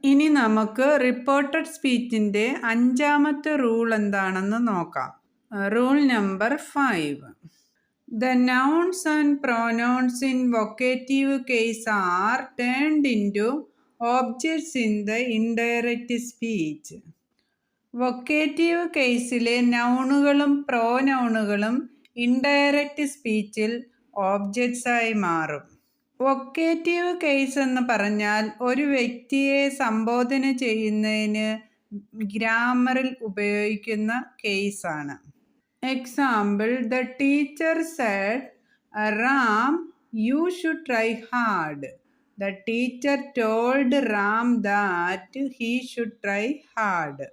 ഇനി നമുക്ക് reported സ്പീച്ചിൻ്റെ 5ാമത്തെ rule എന്താണെന്ന് നോക്കാം. Rule number 5. The nouns and pronouns in vocative case are turned into objects in the indirect speech. വൊക്കേറ്റീവ് കേസിലെ നൗണുകളും പ്രോനൗണുകളും indirect സ്പീച്ചിൽ ഓബ്ജക്ട്സായി മാറും. വൊക്കേറ്റീവ് case എന്ന് പറഞ്ഞാൽ ഒരു വ്യക്തിയെ സംബോധന ചെയ്യുന്നതിന് ഗ്രാമറിൽ ഉപയോഗിക്കുന്ന കേസാണ്. Example, the teacher Z, Ram you should try hard. The teacher told Ram that he should try hard.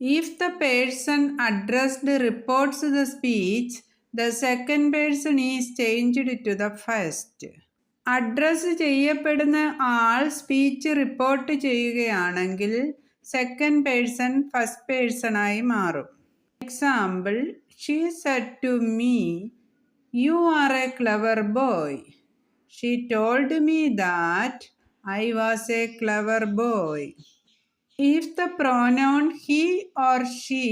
If the person addressed reports the speech, the second person is changed to the first. Address ചെയ്യപ്പെടുന്ന ആൾ speech report ചെയ്യുകയാണെങ്കിൽ second person first പേഴ്സണായി മാറും. Example, she said to me, you are a clever boy. She told me that I was a clever boy. If the pronoun he or she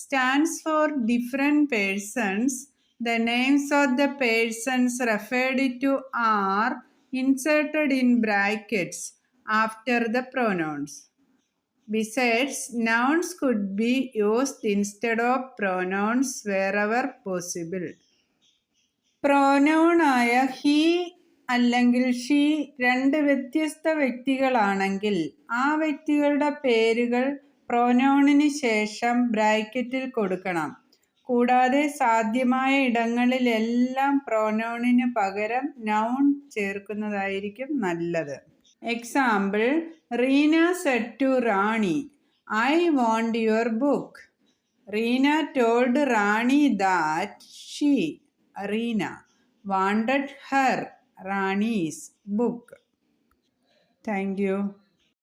stands for different persons, the names of the persons referred to are inserted in brackets after the pronouns. Besides, nouns could be used instead of pronouns wherever possible. Pronoun ആയ he അല്ലെങ്കിൽ she 2 വ്യത്യസ്ത വ്യക്തികളാണെങ്കിൽ ആ വ്യക്തികളുടെ പേരുകൾ പ്രോനൗണിന് ശേഷം ബ്രാക്കറ്റിൽ കൊടുക്കണം. കൂടാതെ സാധ്യമായ ഇടങ്ങളിലെല്ലാം പ്രോനൗണിന് പകരം നൗൺ ചേർക്കുന്നതായിരിക്കും നല്ലത്. Example, Reena said to Rani, I want your book. Reena told Rani that she, Reena, wanted her, Rani's book. Thank you.